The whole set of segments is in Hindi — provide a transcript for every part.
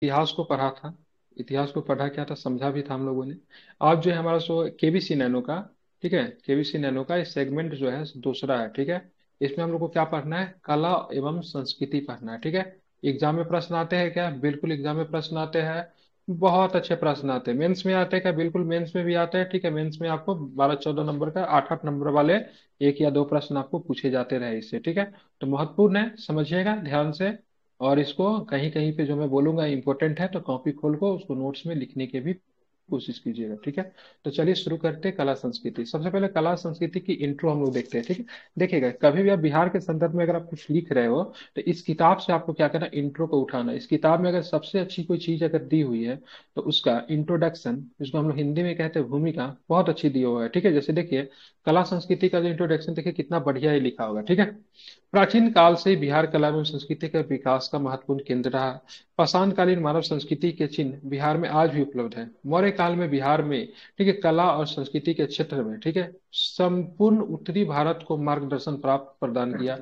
इतिहास को पढ़ा था। इतिहास को पढ़ा क्या था, समझा भी था हम लोगों ने। आज जो है हमारा सो केबीसी नैनो का, ठीक है, केबीसी नैनो का इस सेगमेंट जो है दूसरा है, ठीक है। इसमें हम लोग को क्या पढ़ना है, कला एवं संस्कृति पढ़ना है, ठीक है। एग्जाम में प्रश्न आते हैं क्या, बिल्कुल एग्जाम में प्रश्न आते हैं। बहुत अच्छे प्रश्न आते हैं, मेंस में आते हैं क्या, बिल्कुल मेंस में भी आते हैं, ठीक है। मेंस में आपको 12-14 नंबर का, 8-8 नंबर वाले एक या दो प्रश्न आपको पूछे जाते रहे इससे, ठीक है। तो महत्वपूर्ण है, समझिएगा ध्यान से। और इसको कहीं कहीं पे जो मैं बोलूंगा इंपॉर्टेंट है, तो कॉपी खोल को उसको नोट्स में लिखने की भी कोशिश कीजिएगा, ठीक है। तो चलिए शुरू करते हैं कला संस्कृति। सबसे पहले कला संस्कृति की इंट्रो हम लोग देखते हैं, ठीक है। देखिएगा, कभी भी आप बिहार के संदर्भ में अगर आप कुछ लिख रहे हो, तो इस किताब से आपको क्या करना, इंट्रो को उठाना। इस किताब में अगर सबसे अच्छी कोई चीज अगर दी हुई है, तो उसका इंट्रोडक्शन, जिसको हम लोग हिंदी में कहते हैं भूमिका, बहुत अच्छी दी हुआ है, ठीक है। जैसे देखिए, कला संस्कृति का जो इंट्रोडक्शन देखिए कितना बढ़िया ही लिखा होगा, ठीक है। प्राचीन काल से बिहार कला एवं संस्कृति के विकास का महत्वपूर्ण केंद्र रहा। पाषाण कालीन मानव संस्कृति के चिन्ह बिहार में आज भी उपलब्ध है। मौर्य काल में बिहार में, ठीक है, कला और संस्कृति के क्षेत्र में, ठीक है, संपूर्ण उत्तरी भारत को मार्गदर्शन प्राप्त प्रदान किया।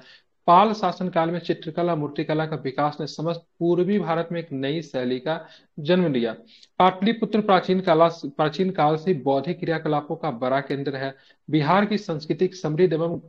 पाल शासन काल में चित्रकला मूर्तिकला का विकास ने समस्त पूर्वी भारत में एक नई शैली का जन्म लिया। पाटलिपुत्र प्राचीन काल से बौद्धिक क्रियाकलापों का बड़ा केंद्र है। बिहार की संस्कृति समृद्ध एवं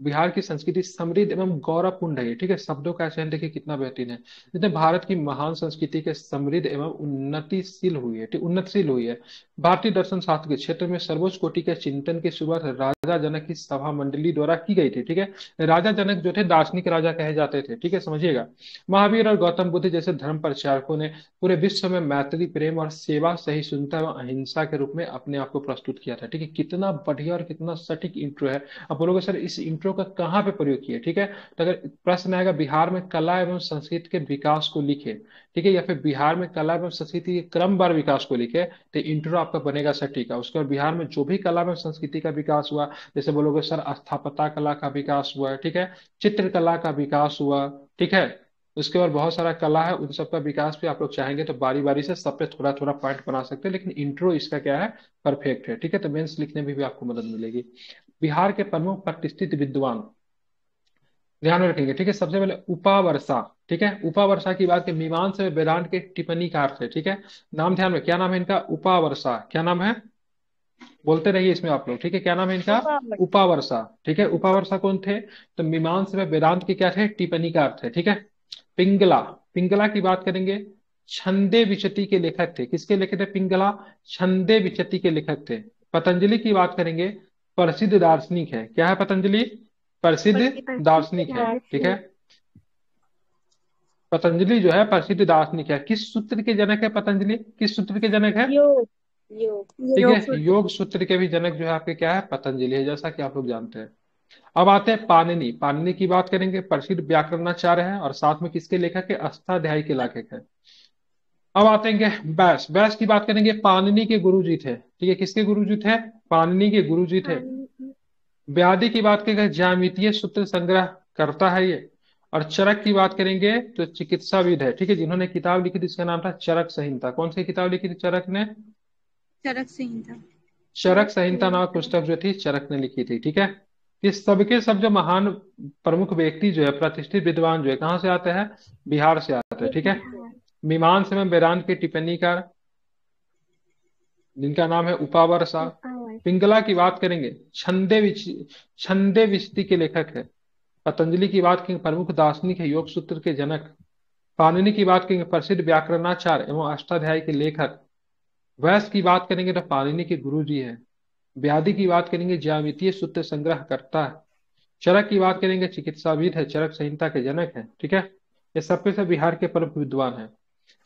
बिहार की संस्कृति समृद्ध एवं गौरवपूर्ण है, ठीक है। शब्दों का चयन देखिए कितना बेहतरीन है। जिसने भारत की महान संस्कृति के समृद्ध एवं उन्नतिशील हुई है, ठीक, उन्नतशील हुई है। भारतीय दर्शन शास्त्र के क्षेत्र में सर्वोच्च कोटि के चिंतन की शुरुआत राजा जनक की सभा मंडली द्वारा की गई थी, ठीक है। राजा जनक जो थे दार्शनिक राजा कहे जाते थे, ठीक है, समझिएगा। महावीर और गौतम बुद्ध जैसे धर्म प्रचारकों ने पूरे विश्व में मैत्री, प्रेम और सेवा, सहिष्णुता एवं अहिंसा के रूप में अपने आप को प्रस्तुत किया था, ठीक है। कितना बढ़िया और कितना सटीक इंट्रो है। अब बोलोगे सर इस इंट्रो का कहाँ पे प्रयोग किया, ठीक है। तो अगर प्रश्न आएगा बिहार में कला एवं संस्कृति के विकास को लिखे, ठीक है, या फिर बिहार में कला एवं संस्कृति के क्रमवार विकास को लिखे, तो इंट्रो आपका बनेगा सटीक है। उसके बाद बिहार में जो भी कला एवं संस्कृति का विकास हुआ, जैसे बोलोगे सर स्थापत्य कला का विकास हुआ है, ठीक है, चित्रकला का विकास हुआ, ठीक है। उसके बाद बहुत सारा कला है, उन सब का विकास भी आप लोग चाहेंगे तो बारी बारी से सब पे थोड़ा थोड़ा पॉइंट बना सकते हैं, लेकिन इंट्रो इसका क्या है, परफेक्ट है, ठीक है। तो मेंस लिखने में भी आपको मदद मिलेगी। बिहार के प्रमुख प्रतिष्ठित विद्वान, ध्यान में रखेंगे, ठीक है। सबसे पहले उपावर्षा, ठीक है। उपावर्षा की बात की मीमांसा में वेदांत के टिप्पणीकार थे, ठीक है। नाम ध्यान में, क्या नाम है इनका, उपावर्षा, क्या नाम है, बोलते रहिए इसमें आप लोग, ठीक है। क्या नाम है इनका, उपावट। उपावर्षा, ठीक है। उपावर्षा कौन थे, तो मीमांसा में वेदांत के क्या थे, टिप्पणीकार थे, ठीक है। पिंगला, पिंगला की बात करेंगे, छंदे विचति के लेखक थे। किसके लेखक थे, पिंगला छंदे विचति के लेखक थे। पतंजलि की बात करेंगे, प्रसिद्ध दार्शनिक है, क्या है पतंजलि, प्रसिद्ध दार्शनिक है, ठीक है। पतंजलि जो है प्रसिद्ध दार्शनिक है। किस सूत्र के जनक है पतंजलि, किस सूत्र के जनक है, योग। योग। ठीक योग है। सूत्र। योग सूत्र के भी जनक जो है आपके क्या है, पतंजलि है, जैसा कि आप लोग जानते हैं। अब आते हैं पाणिनि, पाणिनि की बात करेंगे, प्रसिद्ध व्याकरणाचार्य है, और साथ में किसके लेखक है, अष्टाध्यायी के लेखक है। अब आते हैं व्यास, व्यास की बात करेंगे, पाणिनि के गुरुजी थे, ठीक है। किसके गुरुजी थे, पाणिनि के गुरुजी थे। पानी। व्याधि की बात करेंगे, ज्यामितीय सूत्र संग्रह करता है ये। और चरक की बात करेंगे तो चिकित्साविद है, ठीक है, जिन्होंने किताब लिखी थी इसका नाम था चरक संहिता। कौन सी किताब लिखी थी चरक ने, चरक संहिता। चरक संहिता नामक पुस्तक जो थी चरक ने लिखी थी, ठीक है। ये सबके सब जो महान प्रमुख व्यक्ति जो है, प्रतिष्ठित विद्वान जो है, कहाँ से आते हैं, बिहार से आते हैं, ठीक है। बिहार। मीमांसा में वेदांत के टिप्पणीकार, जिनका नाम है उपावर। उपावट। पिंगला की बात करेंगे, छंदे विचि के लेखक है। पतंजलि की बात करेंगे, प्रमुख दार्शनिक है, योग सूत्र के जनक। पाणिनि की बात करेंगे, प्रसिद्ध व्याकरणाचार्य एवं अष्टाध्यायी के लेखक। व्यास की बात करेंगे तो पाणिनि के गुरु जी है। व्याधि की बात करेंगे, ज्यामितीय सूत्र संग्रह करता है। चरक की बात करेंगे, चिकित्साविद है, चरक संहिता के जनक है, ठीक है। ये सबके सब बिहार के प्रमुख विद्वान है।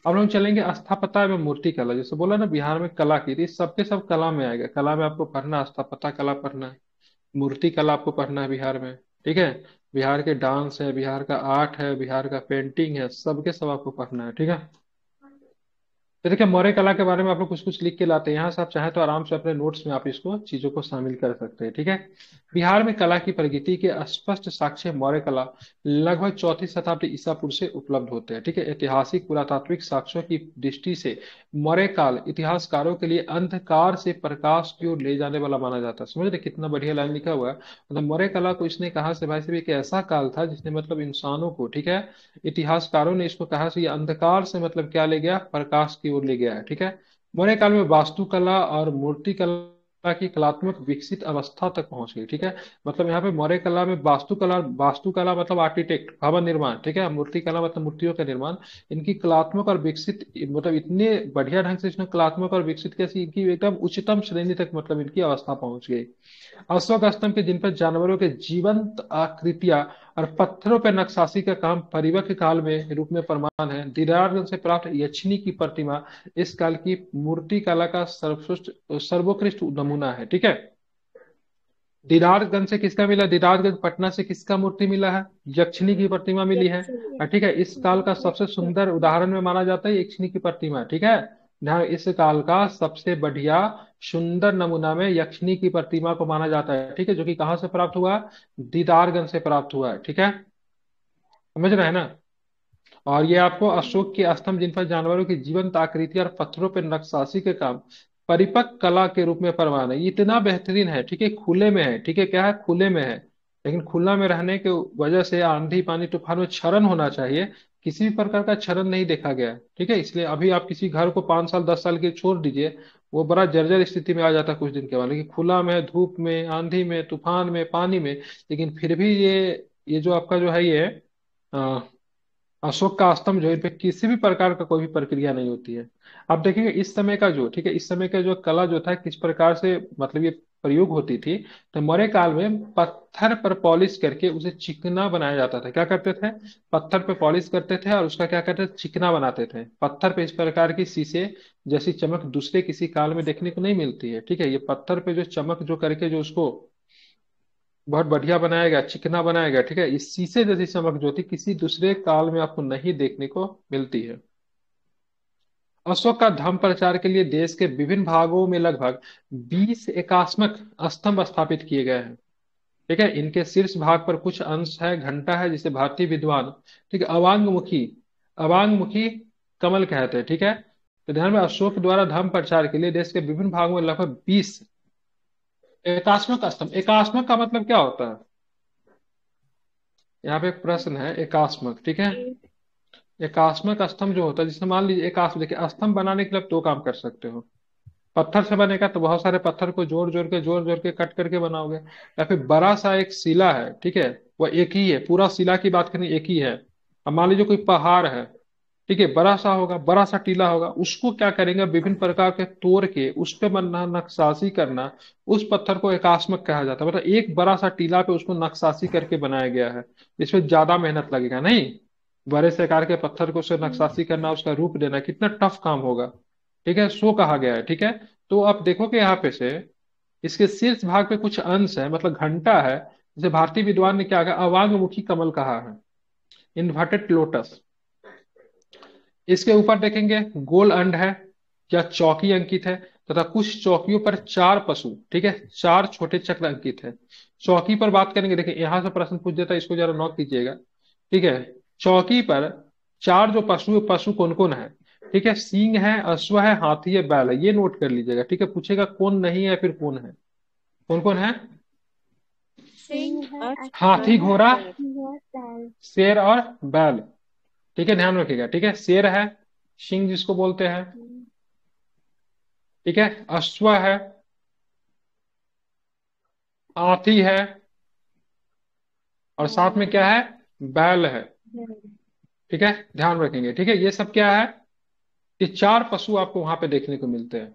अब हम चलेंगे स्थापत्य एवं मूर्ति कला, जैसे बोला ना बिहार में कला की, तो ये सबके सब कला में आएगा। कला में आपको पढ़ना है, स्थापत्य कला पढ़ना है, मूर्ति कला आपको पढ़ना है बिहार में, ठीक है। बिहार के डांस है, बिहार का आर्ट है, बिहार का पेंटिंग है, सबके सब आपको पढ़ना है, ठीक है। तो देखिए मौर्य कला के बारे में आप लोग कुछ कुछ लिख के लाते हैं यहाँ से, आप चाहें तो आराम से अपने नोट्स में आप इसको चीजों को शामिल कर सकते हैं, ठीक है। बिहार में कला की प्रगति के स्पष्ट साक्ष्य मौर्य कला लगभग चौथी शताब्दी ईसा पूर्व से उपलब्ध होते हैं, ठीक है। ऐतिहासिक पुरातात्विक साक्ष्यों की दृष्टि से मौर्य काल इतिहासकारों के लिए अंधकार से प्रकाश की ओर ले जाने वाला माना जाता है। समझ रहे कितना बढ़िया लाइन लिखा हुआ है। मतलब मौर्य कला को इसने कहा से भाई साहब एक ऐसा काल था जिसने मतलब इंसानों को, ठीक है, इतिहासकारों ने इसको कहा से ये अंधकार से मतलब क्या ले गया, प्रकाश की ओर ले गया है, ठीक है। मौर्य काल में वास्तुकला और मूर्ति कला की कलात्मक विकसित अवस्था तक पहुंच गई, ठीक है। मतलब यहाँ पे मौर्य कला में वास्तुकला मतलब आर्किटेक्ट भवन निर्माण, ठीक है। मूर्ति कला मतलब मूर्तियों का निर्माण। इनकी कलात्मक और विकसित मतलब इतने बढ़िया ढंग से इसने कलात्मक और विकसित कैसी इनकी एकदम उच्चतम श्रेणी तक मतलब इनकी अवस्था पहुंच गई। अशोक स्तंभ के जिन पर जानवरों के जीवंत आकृतियां और पत्थरों पर नक्काशी का काम परिवक काल में रूप में प्रमाण है। दीदारगंज से प्राप्त यक्षिणी की प्रतिमा इस काल की मूर्ति कला का सर्वश्रेष्ठ सर्वोत्कृष्ट नमूना है, ठीक है। दीदारगंज से किसका मिला, दीदारगंज पटना से किसका मूर्ति मिला है, यक्षिणी की प्रतिमा मिली है। ठीक है, इस काल का सबसे सुंदर उदाहरण में माना जाता है यक्षिणी की प्रतिमा, ठीक है। ध्यान, इस काल का सबसे बढ़िया सुंदर नमूना में यक्षिणी की प्रतिमा को माना जाता है, ठीक है, जो कि कहाँ से प्राप्त हुआ, दीदारगंज से प्राप्त हुआ है, ठीक है। समझ रहे हैं ना। और ये आपको अशोक के स्तंभ जिन पर जानवरों की जीवंत आकृति और पत्थरों पर नक्काशी के काम परिपक्व कला के रूप में प्रमाण है। ये इतना बेहतरीन है, ठीक है, खुले में है, ठीक है, क्या है, खुले में है। लेकिन खुला में रहने के वजह से आंधी पानी तूफान में क्षरण होना चाहिए, किसी भी प्रकार का क्षरण नहीं देखा गया है, ठीक है। इसलिए अभी आप किसी घर को 5 साल 10 साल के छोड़ दीजिए, वो बड़ा जर्जर स्थिति में आ जाता है कुछ दिन के बाद। लेकिन खुला में, धूप में, आंधी में, तूफान में, पानी में, लेकिन फिर भी ये जो आपका जो है ये अशोक का स्तंभ जो है, इन पे किसी भी प्रकार का कोई भी प्रक्रिया नहीं होती है। आप देखेंगे इस समय का जो, ठीक है, इस समय का जो कला जो था किस प्रकार से मतलब ये प्रयोग होती थी। तो मौर्य काल में पत्थर पर पॉलिश करके उसे चिकना बनाया जाता था। क्या करते थे, पत्थर पे पॉलिश करते थे और उसका क्या करते थे, चिकना बनाते थे। पत्थर पे इस प्रकार की शीशे जैसी चमक दूसरे किसी काल में देखने को नहीं मिलती है, ठीक है। ये पत्थर पे जो चमक जो करके जो उसको बहुत बढ़िया बनाएगा, चिकना बनाएगा, ठीक है। इस शीशे जैसी चमक जो थी किसी दूसरे काल में आपको नहीं देखने को मिलती है। अशोक का धर्म प्रचार के लिए देश के विभिन्न भागों में लगभग 20 एकात्मक स्तंभ स्थापित किए गए हैं, ठीक है। इनके शीर्ष भाग पर कुछ अंश है घंटा है जिसे भारतीय विद्वान, ठीक है, अवांगमुखी कमल कहते हैं, ठीक है। तो ध्यान में, अशोक द्वारा धर्म प्रचार के लिए देश के विभिन्न भागों में लगभग 20 एकात्मक स्तंभ। एकात्मक का मतलब क्या होता है, यहाँ पे एक प्रश्न है, एकास्मक, ठीक है। एकास्मक स्तंभ जो होता है, जिसमें मान लीजिए एकास्म, देखिए स्तंभ बनाने के लिए आप दो काम कर सकते हो। पत्थर से बनेगा तो बहुत सारे पत्थर को जोड़ जोड़ के कट करके बनाओगे, या फिर बड़ा सा एक शिला है, ठीक है, वह एक ही है, पूरा शिला की बात करें एक ही है। अब मान लीजिए कोई पहाड़ है, ठीक है, बड़ा सा होगा, बड़ा सा टीला होगा, उसको क्या करेंगे, विभिन्न प्रकार के तोड़ के उस पे बनना, नक्काशी करना, उस पत्थर को एकास्मक कहा जाता है। मतलब एक बड़ा सा टीला पे उसको नक्काशी करके बनाया गया है। इसमें ज्यादा मेहनत लगेगा नहीं, बड़े से आकार के पत्थर को उसे नक्काशी करना, उसका रूप देना कितना टफ काम होगा, ठीक है, सो कहा गया है, ठीक है। तो आप देखोगे यहाँ पे से इसके शीर्ष भाग पे कुछ अंश है, मतलब घंटा है, जिसे भारतीय विद्वान ने क्या कहा, अवांगमुखी कमल कहा है, इन्वर्टेड लोटस। इसके ऊपर देखेंगे गोल अंड है या चौकी अंकित है, तथा कुछ चौकियों पर चार पशु, ठीक है, चार छोटे चक्र अंकित है। चौकी पर बात करेंगे, देखिए यहां से प्रश्न पूछ देता है, इसको जरा नोट कीजिएगा, ठीक है। चौकी पर चार जो पशु पशु कौन कौन है, ठीक है, सिंह है, अश्व है, हाथी है, बैल है, ये नोट कर लीजिएगा, ठीक है। पूछेगा कौन नहीं है फिर कौन है, कौन कौन है, सिंह है, अश्व हाथी, है, घोड़ा, हाथी है, बैल। शेर और बैल, ठीक है, ध्यान रखिएगा, ठीक है। शेर है, सिंह जिसको बोलते हैं, ठीक है, अश्व है, हाथी है, और साथ में क्या है, बैल है, ठीक है, ध्यान रखेंगे, ठीक है। ये सब क्या है, ये चार पशु आपको वहां पे देखने को मिलते हैं।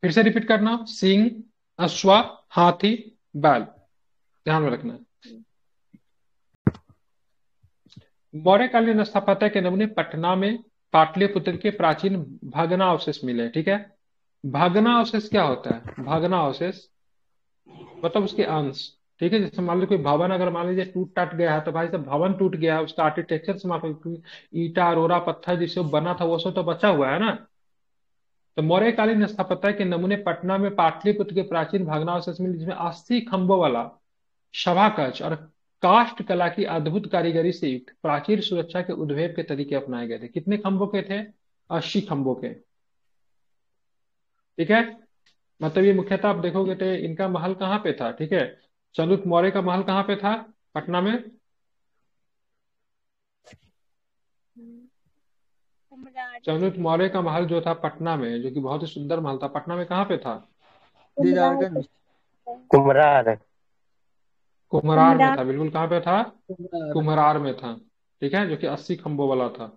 फिर से रिपीट करना, सिंह, अश्व, हाथी, बैल, ध्यान में रखना है। मौर्यकालीन स्थापत्य के नमूने पटना में पाटलिपुत्र के प्राचीन भग्नावशेष मिले, ठीक है। भग्नावशेष क्या होता है, भग्नावशेष मतलब उसके अंश, ठीक है, जैसे मान लो कोई भवन अगर मान लीजिए टूट टाट गया है, तो भाई साहब भवन टूट गया है, उसका आर्किटेक्चर समाप्त, क्योंकि ईटा रोड़ा पत्थर जिससे वो बना था वो सब तो बचा हुआ है ना। तो मौर्यकालीन स्थापत्य के नमूने पटना में पाटलिपुत्र के प्राचीन भग्नावशेष में, जिसमें 80 खंभों वाला सभा कक्ष और काष्ठ कला की अद्भुत कारीगरी से युक्त प्राचीन सुरक्षा के उद्वेग के तरीके अपनाए गए थे। कितने खंभों के थे? 80 खंभों के। ठीक है, मतलब ये मुख्यतः आप देखोगे तो इनका महल कहाँ पे था, ठीक है। चंद्रगुप्त मौर्य का महल कहाँ पे था? पटना में। चंद्रगुप्त मौर्य का महल जो था पटना में, जो कि बहुत ही सुंदर महल था, पटना में कहाँ पे था? दीदारगंज। कुम्हरार। कुम्हरार में था, बिल्कुल। कहाँ पे था? कुम्हरार में था। ठीक है, जो कि 80 खंभों वाला था।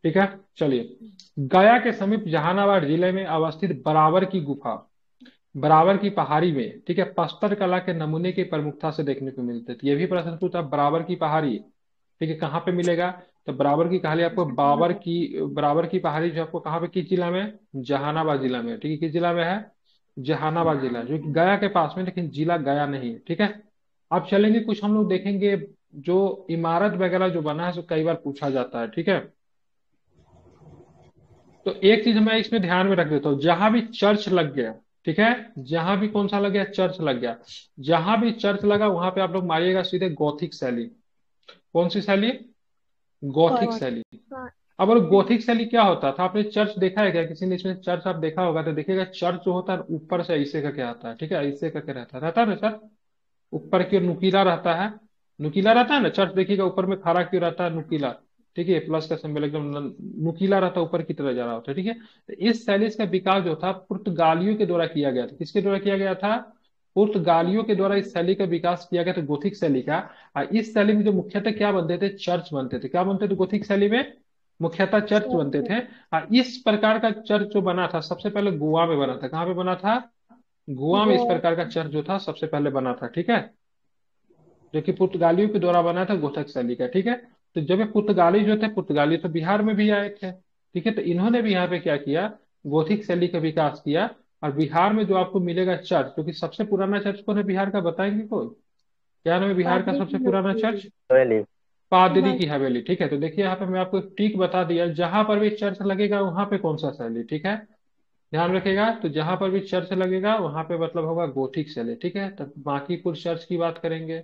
ठीक है, चलिए। गया के समीप जहानाबाद जिले में अवस्थित बराबर की गुफा, बराबर की पहाड़ी में, ठीक है, प्रस्तर कला के नमूने की प्रमुखता से देखने को मिलते थे। ये भी प्रश्न पूछा, बराबर की पहाड़ी, ठीक है, कहाँ पे मिलेगा? तो बराबर की कहानी आपको बराबर की पहाड़ी जो आपको कहाँ पे, किस जिला में? जहानाबाद जिला में। ठीक है, किस जिला में है? जहानाबाद जिला, जो कि गया के पास में, लेकिन जिला गया नहीं है। ठीक है, अब चलेंगे कुछ हम लोग देखेंगे जो इमारत वगैरह जो बना है, सो कई बार पूछा जाता है। ठीक है, तो एक चीज मैं इसमें ध्यान में रख देता हूँ, जहां भी चर्च लग गया, ठीक है, जहां भी कौन सा लग गया? चर्च लग गया। जहां भी चर्च लगा वहां पे आप लोग मारिएगा सीधे गौथिक शैली। कौन सी शैली? गौथिक शैली। अब और गौथिक शैली क्या होता था? आपने चर्च देखा है क्या? किसी ने इसमें चर्च आप देखा होगा तो देखिएगा, चर्च जो होता है ऊपर से ऐसे करके आता है। ठीक है, ऐसे करके रहता है ना सर, ऊपर की ओर नुकीला रहता है। नुकीला रहता है ना चर्च, देखिएगा ऊपर में खड़ा क्यों रहता है? नुकीला। ठीक है, प्लस का सिंबल एकदम नुकीला रहता है, ऊपर की तरह जा रहा होता है। ठीक है, तो इस शैली का विकास जो था पुर्तगालियों के द्वारा किया गया था। किसके द्वारा किया गया था? पुर्तगालियों के द्वारा इस शैली का विकास किया गया था, गोथिक शैली का। और इस शैली में जो मुख्यतः क्या बनते थे? चर्च बनते थे। क्या बनते थे गोथिक शैली में? मुख्यतः चर्च बनते थे। और इस प्रकार का चर्च जो बना था सबसे पहले गोवा में बना था। कहाँ पे बना था? गोवा में इस प्रकार का चर्च जो था सबसे पहले बना था। ठीक है, जो कि पुर्तगालियों के द्वारा बना था, गोथक शैली का। ठीक है, तो जब ये पुर्तगाली जो थे, पुर्तगाली तो बिहार में भी आए थे। ठीक है, तो इन्होंने भी यहाँ पे क्या किया? गोथिक शैली का विकास किया। और बिहार में जो आपको मिलेगा चर्च, जो कि सबसे पुराना चर्च कौन है बिहार का, बताएंगे कोई? क्या नाम है बिहार का सबसे पुराना चर्च? हवेली। पादरी की हवेली। ठीक है, तो देखिए यहाँ पे मैं आपको एक टिक बता दिया, जहां पर भी चर्च लगेगा वहां पे कौन सा शैली। ठीक है, ध्यान रखिएगा, तो जहां पर भी चर्च लगेगा वहां पे मतलब होगा गोथिक शैली। ठीक है, तो बांकीपुर चर्च की बात करेंगे,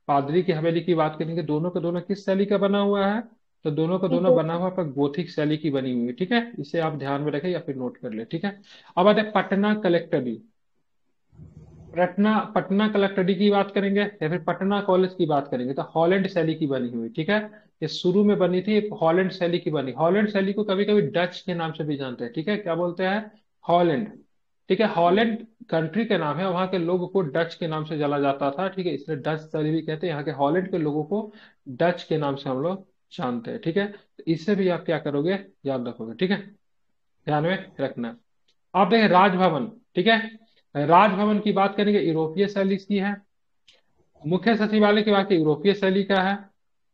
पादरी की हवेली की बात करेंगे, दोनों का दोनों किस शैली का बना हुआ है? तो दोनों का दोनों बना हुआ पर गोथिक शैली की बनी हुई है। ठीक है, इसे आप ध्यान में रखें या फिर नोट कर ले। ठीक है, अब आते हैं पटना कलेक्ट्रेट। पटना पटना कलेक्ट्रेट की बात करेंगे या फिर पटना कॉलेज की बात करेंगे, तो हॉलैंड शैली की बनी हुई। ठीक है, ये शुरू में बनी थी, हॉलैंड शैली की बनी। हॉलैंड शैली को कभी कभी डच के नाम से भी जानते हैं। ठीक है, क्या बोलते हैं? हॉलैंड। ठीक है, हॉलैंड कंट्री के नाम है, वहां के लोगों को डच के नाम से जाना जाता था। ठीक है, इसलिए डच शैली भी कहते हैं। यहाँ के हॉलैंड के लोगों को डच के नाम से हम लोग जानते हैं। ठीक है, तो इससे भी आप क्या करोगे? याद रखोगे। ठीक है, ध्यान में रखना। आप देखें राजभवन। ठीक है, राजभवन की बात करेंगे, यूरोपीय शैली की है। मुख्य सचिवालय की बात की, यूरोपीय शैली का है।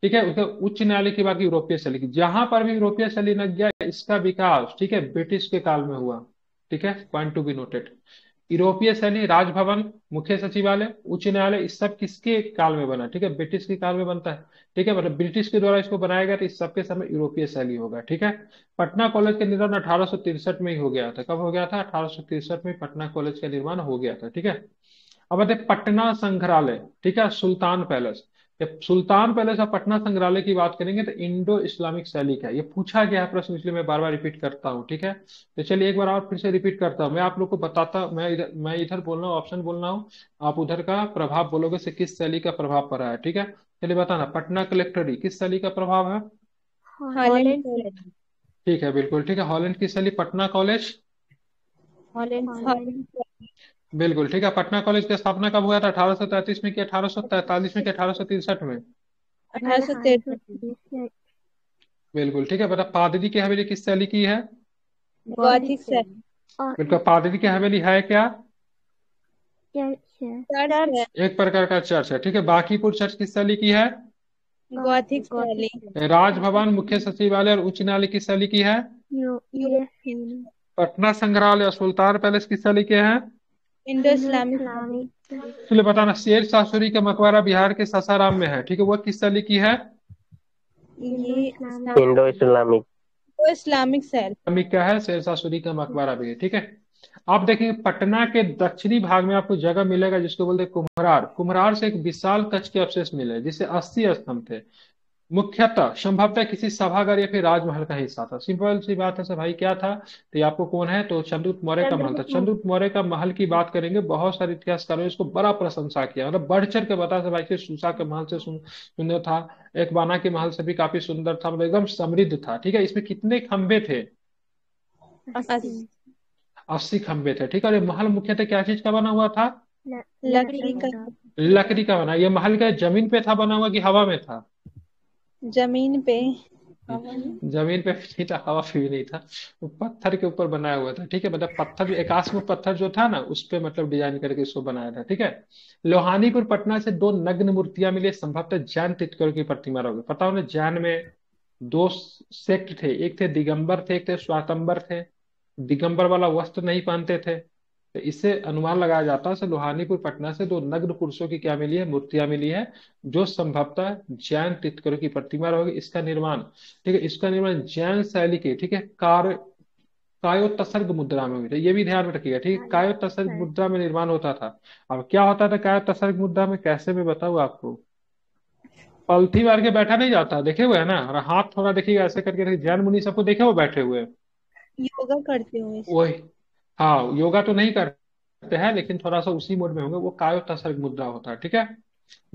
ठीक है, उसके उच्च न्यायालय की बात की, यूरोपीय शैली की। जहां पर भी यूरोपीय शैली लग गया, इसका विकास, ठीक है, ब्रिटिश के काल में हुआ। ठीक है, पॉइंट टू बी नोटेड। यूरोपीय शैली, राजभवन, मुख्य सचिवालय, उच्च न्यायालय, इस सब किसके काल में बना? ठीक है, ब्रिटिश के काल में बनता है। ठीक है, मतलब ब्रिटिश के द्वारा इसको बनाया गया, तो इस सबके समय यूरोपीय शैली होगा। ठीक है, पटना कॉलेज का निर्माण 1863 में ही हो गया था। कब हो गया था? 1863 में पटना कॉलेज का निर्माण हो गया था। ठीक है, अब आते हैं पटना संग्रहालय। ठीक है, सुल्तान पैलेस। जब सुल्तान पैलेस और पटना संग्रहालय की बात करेंगे तो इंडो इस्लामिक शैली का ये पूछा गया है प्रश्न, इसलिए मैं बार बार रिपीट करता हूँ। ठीक है, तो चलिए एक बार और फिर से रिपीट करता हूँ। मैं आप लोग को बताता, मैं इधर बोल रहा हूँ, ऑप्शन बोल रहा हूँ, आप उधर का प्रभाव बोलोगे से किस शैली का प्रभाव पड़ा है। ठीक है, चलिए बताना, पटना कलेक्ट्रेट किस शैली का प्रभाव है? हॉलैंड। ठीक है, बिल्कुल ठीक है, हॉलैंड की शैली। Patna college, Holland. बिल्कुल ठीक है। पटना कॉलेज की स्थापना कब हुआ था? 1833 में कि 1843 में कि 1863 में? 1863। बिल्कुल ठीक है बेटा। पादरी की हवेली किस शैली की है? गॉथिक शैली। बिल्कुल, पादरी की हवेली है क्या? चर्च। एक प्रकार का चर्च है। ठीक है, बांकीपुर चर्च किस शैली की है? गॉथिक शैली। राजभवन, मुख्य सचिवालय और उच्च न्यायालय किस शैली की है? यूरोपीय। पटना संग्रहालय और सुल्तान पैलेस किस शैली के हैं? Indo Islamic valley. चलिए बताना, शेर शाह सूरी का मकबरा बिहार के सासाराम में है, ठीक है, वह किस सदी की है? ये इंडो इस्लामिक। इंडो इस्लामिक सेल। इस्लामिक क्या है? शेर शाह सूरी का मकबरा भी है, ठीक है। आप देखेंगे पटना के दक्षिणी भाग में आपको जगह मिलेगा जिसको बोलते हैं कुम्हरार। कुम्हरार से एक विशाल कच्छ के अवशेष मिले जिससे 80 स्तंभ थे। मुख्यतः संभवतः किसी सभागार या फिर राजमहल का हिस्सा था। सिंपल सी बात है सर भाई, क्या था? तो ये आपको कौन है? तो चंद्रगुप्त मौर्य का महल था। चंद्रगुप्त मौर्य का महल की बात करेंगे, बहुत सारे इतिहासकारों ने इसको बड़ा प्रशंसा किया, मतलब बढ़ चढ़ के बता सर भाई कि सूसा के महल से सुंदर था, एक बाना के महल से भी काफी सुंदर था, मतलब एकदम समृद्ध था, ठीक है। इसमें कितने खंबे थे? 80। 80 खंबे थे, ठीक है। और ये महल मुख्यतः क्या चीज का बना हुआ था? लकड़ी का। लकड़ी का बना। ये महल क्या जमीन पे था बना हुआ कि हवा में था? जमीन पे। जमीन पे भी नहीं था, हवा पे भी नहीं था, वो पत्थर के ऊपर बनाया हुआ था, ठीक है। मतलब पत्थर जो एकात्म पत्थर जो था ना, उस पे मतलब डिजाइन करके इसको बनाया था, ठीक है। लोहानीपुर पटना से दो नग्न मूर्तियां मिली, संभवतः जैन तीर्थंकर की प्रतिमा रहोगे। पता होना, जैन में दो सेक्ट थे, एक थे दिगंबर थे, एक थे श्वेतांबर थे। दिगंबर वाला वस्त्र नहीं पहनते थे, तो इससे अनुमान लगाया जाता है से लोहानीपुर पटना से दो नग्न पुरुषों की क्या मिली है? मूर्तियां मिली है, जो संभवतः जैन तीर्थंकरों की प्रतिमा रहोगी। इसका निर्माण, ठीक है, इसका निर्माण जैन शैली के, ठीक है, कार्य कायो तसर्ग मुद्रा में हुई थी। ये भी ध्यान में रखिएगा, ठीक है, कायो तसर्ग मुद्रा में निर्माण होता था। अब क्या होता था कायो तसर्ग मुद्रा में, कैसे मैं बताऊँ आपको? पलथी मार के बैठा नहीं जाता, देखे हुए है ना, और हाथ थोड़ा देखिएगा ऐसे करके, जैन मुनि सबको देखे हुए बैठे हुए। योगा करते हुए। वही, हाँ, योगा तो नहीं करते हैं लेकिन थोड़ा सा उसी मोड में होंगे, वो कायो तसर्ग मुद्रा होता है, ठीक है।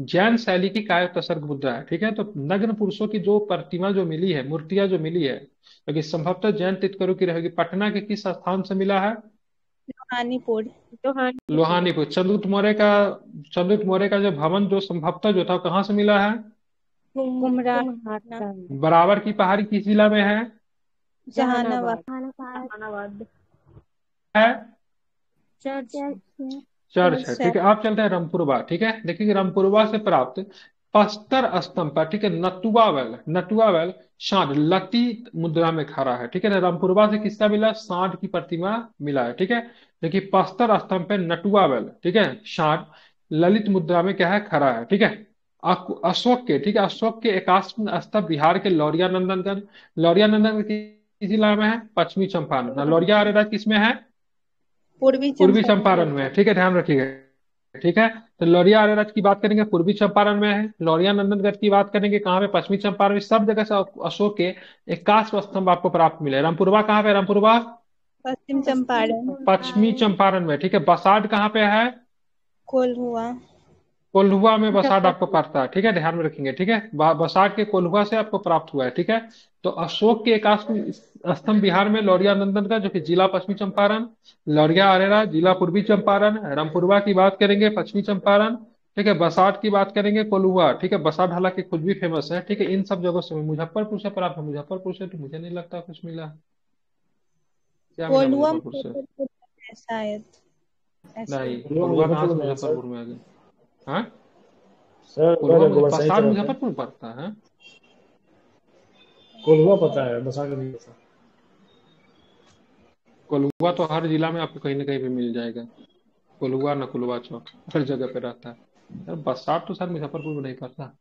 जैन शैली की काया तसर्ग मुद्रा है, ठीक है। तो नग्न पुरुषों की जो प्रतिमा जो मिली है, मूर्तियां जो मिली है, क्योंकि संभवतः जैन तीर्थंकरों की रहेगी। पटना के किस स्थान से मिला है? हानीपुर। लोहानीपुर। चंद्रगुप्त मौर्य का जो भवन जो संभवतः जो था, कहाँ से मिला है? कुम्हरार। बराबर की पहाड़ी किस जिला में है? जहानाबाद। है चर्च। चर्च चर्च है, है। ठीक है। आप चलते हैं रामपुरवा, ठीक है। देखिए रामपुरवा से प्राप्त पस्तर स्तंभ पर, ठीक है, नटुआ वेल सांड लती मुद्रा में खड़ा है, ठीक है ना। रामपुरवा से किसका मिला? सांड की प्रतिमा मिला है, ठीक है। देखिए पस्तर स्तंभ पे नटुआ वेल, ठीक है, सांड ललित मुद्रा में क्या है? खड़ा है, ठीक है। अशोक के, ठीक है, अशोक के एकाश्म स्तंभ बिहार के लौरिया नंदनगढ़। लौरिया नंदनगढ़ किस जिला में है? पश्चिमी चंपारण। लौरिया अरेरा किस में है? पूर्वी पूर्वी चंपारण। चंपारण में है, ठीक है, ध्यान रखिएगा, ठीक है। तो लौरिया अरेरत की बात करेंगे, पूर्वी चंपारण में है। लौरिया नंदनगढ़ की बात करेंगे, कहाँ पे? पश्चिमी चंपारण में। सब जगह से अशोक के 81 स्तंभ आपको प्राप्त मिले। रामपुरवा कहाँ पे? रामपुरवा पश्चिम चंपारण। पश्चिमी चंपारण में, ठीक है। बसाड कहाँ पे है? कोल्हुआ। कोल्हुआ में बसाड आपको पड़ता है, ठीक है, ध्यान में रखेंगे, ठीक है। बसाड के कोल्हुआ से आपको प्राप्त हुआ है, ठीक है। तो अशोक के एकाश्म स्तंभ बिहार में लौरिया नंदनगढ़, जो कि जिला पश्चिमी चंपारण। लौरिया अरेरा जिला पूर्वी चंपारण। रामपुरवा की बात करेंगे, पश्चिमी चंपारण, ठीक है। बसाड की बात करेंगे, कोल्हुआ, ठीक है। बसाड हालांकि खुद भी फेमस है, ठीक है। इन सब जगहों से मुजफ्फरपुर से प्राप्त है। मुजफ्फरपुर से तो मुझे नहीं लगता कुछ मिला। क्या मिला कोल्हुआ मुजफ्फरपुर से? मुजफ्फरपुर है शायद। ऐसे। नहीं, कोल्हुआ कोल्हुआ कहाँ से मुजफ्फरपुर में है सर। मुजफ्फरपुर में आ गया? हाँ, सर कोल्हुआ उधर गोबरसाही बसाड तरफ है। मुजफ्फरपुर में पड़ता है। कोल्हुआ पता है, बसा के नहीं पता। कोल्हुआ तो हर जिला में आपको कहीं ना कहीं पे मिल जाएगा। कोल्हुआ नकुलवा चौक हर जगह पे रहता है। यार बसात तो सर मुजफ्फरपुर में नहीं पड़ता,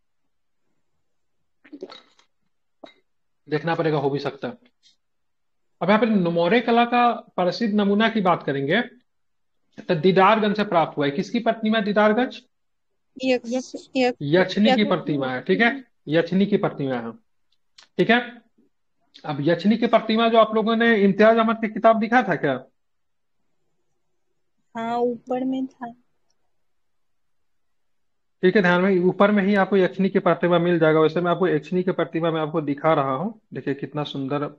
देखना पड़ेगा, हो भी सकता है। अब यहाँ पे मौर्य कला का प्रसिद्ध नमूना की बात करेंगे, तो दीदारगंज से प्राप्त हुआ है। किसकी प्रतिमा है दीदारगंज? यक्ष यक्ष यक्षिनी की यक्ष। प्रतिमा है, ठीक है। यक्षिनी की प्रतिमा है, ठीक है। अब यक्षिनी की प्रतिमा जो आप लोगों ने इम्तियाज अहमद की किताब दिखा था क्या? हाँ, ऊपर में था। ठीक है, ध्यान में ऊपर में ही आपको यक्षिनी की प्रतिमा मिल जाएगा। वैसे मैं आपको यक्षिनी की प्रतिमा में आपको दिखा रहा हूँ, देखिए कितना सुंदर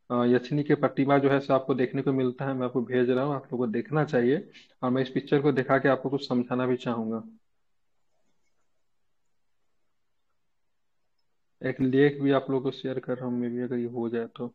यक्षिनी की प्रतिमा जो है सो आपको देखने को मिलता है। मैं आपको भेज रहा हूँ, आप लोगों को देखना चाहिए। और मैं इस पिक्चर को दिखा के आपको कुछ समझाना भी चाहूंगा। एक लेख भी आप लोगों को शेयर कर रहा हूँ, मे भी अगर ये हो जाए तो।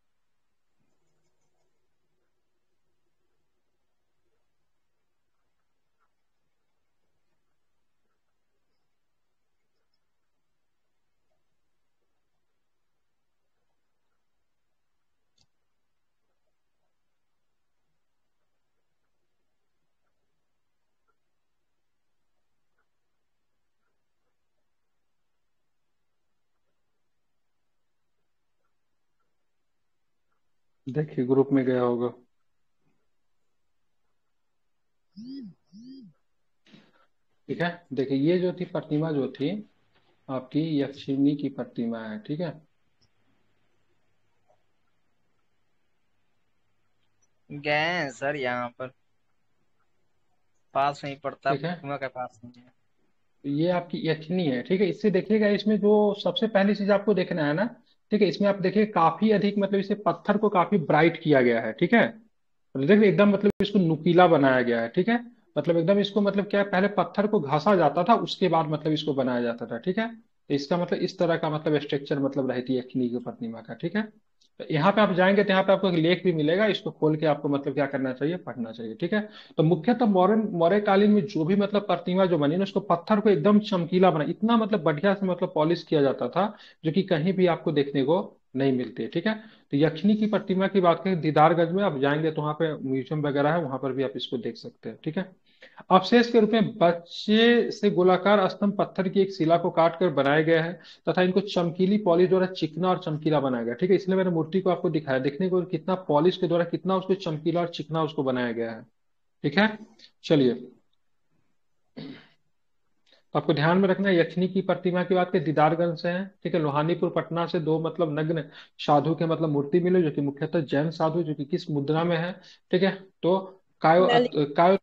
देखिए ग्रुप में गया होगा। ठीक है, देखिए ये जो थी प्रतिमा जो थी आपकी यक्षिणी की प्रतिमा है। ठीक है, गए हैं सर यहाँ पर, पास नहीं पड़ता, ठीक है, प्रतिमा के पास नहीं है। तो ये आपकी यक्षिणी है। ठीक है, इससे देखिएगा इसमें जो सबसे पहली चीज आपको देखना है ना, ठीक है, इसमें आप देखिए काफी अधिक मतलब इसे पत्थर को काफी ब्राइट किया गया है। ठीक है, मतलब देखिए एकदम मतलब इसको नुकीला बनाया गया है। ठीक है, मतलब एकदम इसको मतलब क्या है, पहले पत्थर को घासा जाता था उसके बाद मतलब इसको बनाया जाता था। ठीक है, तो इसका मतलब इस तरह का मतलब स्ट्रक्चर मतलब रहती है यक्षिणी की प्रतिमा का। ठीक है, तो यहाँ पे आप जाएंगे तो यहाँ पे आपको एक लेख भी मिलेगा, इसको खोल के आपको मतलब क्या करना चाहिए, पढ़ना चाहिए। ठीक है, तो मुख्यतः मौर्य मौर्य कालीन में जो भी मतलब प्रतिमा जो बनी ना, उसको पत्थर को एकदम चमकीला बना, इतना मतलब बढ़िया से मतलब पॉलिश किया जाता था जो कि कहीं भी आपको देखने को नहीं मिलती है। ठीक है, तो यक्षिणी की प्रतिमा की बात करें, दीदारगंज में आप जाएंगे तो वहाँ पे म्यूजियम वगैरह है, वहां पर भी आप इसको देख सकते हैं। ठीक है, अवशेष के रूप में बच्चे से गोलाकार स्तंभ पत्थर की एक शिला को काट कर बनाया गया है तथा इनको चमकीली पॉलिश द्वारा चिकना और चमकीला बनाया गया। ठीक है, इसलिए मैंने मूर्ति को आपको दिखाया, देखने को कितना पॉलिश के द्वारा कितना उसको चमकीला और चिकना उसको बनाया गया है। ठीक है, चलिए, तो आपको ध्यान में रखना है यक्षिणी की प्रतिमा की बात के दीदारगंज से है। ठीक है, लोहानीपुर पटना से दो मतलब नग्न साधु के मतलब मूर्ति मिले जो कि मुख्यतः जैन साधु, जो कि किस मुद्रा में है। ठीक है, तो ललित। कायो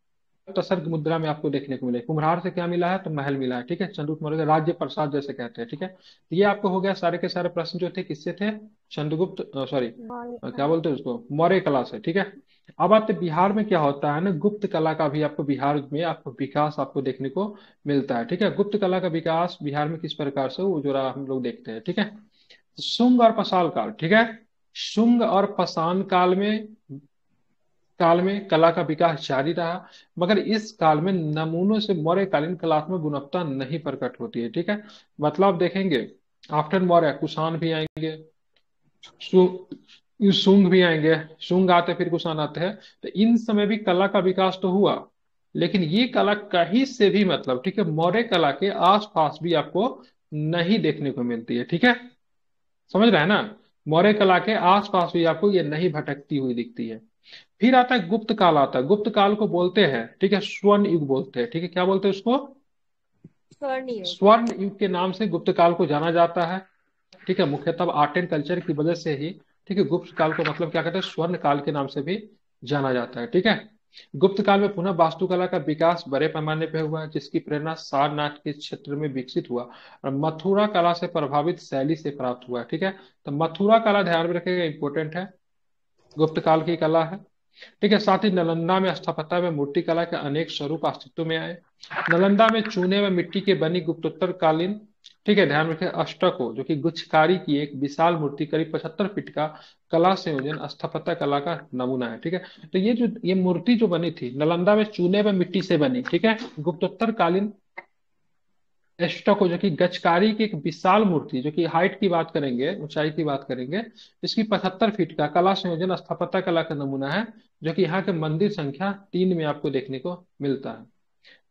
तसर्ग मुद्रा में आपको देखने को मिले। कुम्हार से क्या मिला है, तो महल मिला है। ठीक है, चंद्रगुप्त मौर्य का राज्य प्रसाद जैसे कहते हैं। ठीक है, तो ये आपको हो गया सारे के सारे प्रश्न जो थे किससे थे, चंद्रगुप्त सॉरी क्या बोलते हैं उसको, मौर्य कला से। ठीक है, अब आते बिहार में क्या होता है ना, गुप्त कला का भी आपको बिहार में आपको विकास आपको देखने को मिलता है। ठीक है, गुप्त कला का विकास बिहार में किस प्रकार से वो जो हम लोग देखते हैं। ठीक है, शुंग और पाषाण काल। ठीक है, शुंग और पाषाण काल में कला का विकास जारी रहा, मगर इस काल में नमूनों से मौर्यकालीन कलात्मक गुणवत्ता नहीं प्रकट होती है। ठीक है, मतलब आप देखेंगे आफ्टर मौर्य कुषाण भी आएंगे, शुंग भी आएंगे, शुंग आते फिर कुषाण आते हैं, तो इन समय भी कला का विकास तो हुआ, लेकिन ये कला कहीं से भी मतलब ठीक है मौर्य कला के आसपास भी आपको नहीं देखने को मिलती है। ठीक है, समझ रहे हैं ना, मौर्य कला के आसपास भी आपको ये नहीं भटकती हुई दिखती है। फिर आता है गुप्त काल, आता है गुप्त काल को बोलते हैं ठीक है स्वर्ण युग बोलते हैं। ठीक है, क्या बोलते हैं उसको, स्वर्ण युग। स्वर्ण युग के नाम से गुप्त काल को जाना जाता है। ठीक है, मुख्यतः आर्ट एंड कल्चर की वजह से ही ठीक है गुप्त काल को मतलब क्या कहते हैं, स्वर्ण काल के नाम से भी जाना जाता है। ठीक है, गुप्त काल में पुनः वास्तुकला का विकास बड़े पैमाने पर हुआ जिसकी प्रेरणा सारनाथ के क्षेत्र में विकसित हुआ और मथुरा कला से प्रभावित शैली से प्राप्त हुआ। ठीक है, तो मथुरा कला ध्यान में रखेगा, इंपॉर्टेंट है, गुप्त काल की कला है। ठीक है, साथ ही नालंदा में स्थापत्य में मूर्ति कला के अनेक स्वरूप अस्तित्व में आए। नालंदा में चूने व मिट्टी के बनी गुप्तोत्तर कालीन ठीक है ध्यान रखें अष्टको जो कि गुच्छकारी की एक विशाल मूर्ति करीब 75 फीट का कला संयोजन स्थापत्य कला का नमूना है। ठीक है, तो ये मूर्ति जो बनी थी नालंदा में चूने व मिट्टी से बनी, ठीक है, गुप्तोत्तर कालीन एस्टको जो कि गचकारी की एक विशाल मूर्ति जो कि हाइट की बात करेंगे, ऊंचाई की बात करेंगे, इसकी 75 फीट का कला संयोजन स्थापत्य कला का नमूना है जो कि यहाँ के मंदिर संख्या 3 में आपको देखने को मिलता है।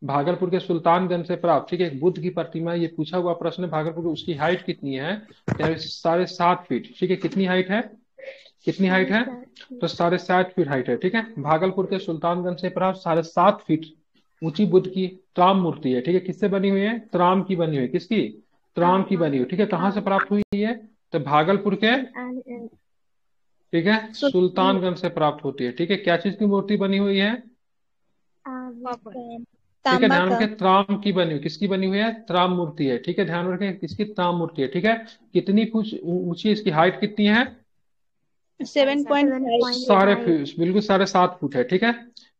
भागलपुर के सुल्तानगंज से प्राप्त ठीक है एक बुद्ध की प्रतिमा, ये पूछा हुआ प्रश्न है, भागलपुर की उसकी हाइट कितनी है, 7.5 फीट। ठीक है, कितनी हाइट है, कितनी हाइट है, तो 7.5 फीट हाइट है। ठीक है, भागलपुर के सुल्तानगंज से प्राप्त 7.5 फीट ऊंची बुद्ध की त्राम मूर्ति है। ठीक है, किससे बनी हुई है, त्राम की बनी हुई, किसकी, त्राम की बनी हुई। ठीक है, कहाँ से प्राप्त हुई है, तो भागलपुर के ठीक है सुल्तानगंज से प्राप्त होती है। ठीक है, क्या चीज की मूर्ति बनी हुई है, ठीक है तांबा ध्यान का। रखें, त्राम की बनी हुई, किसकी बनी हुई है, त्राम मूर्ति है। ठीक है, ध्यान रखें किसकी, त्राम मूर्ति है। ठीक है, कितनी ऊंची, इसकी हाइट कितनी है, 7.5। बिल्कुल 7.5 फुट है। ठीक है,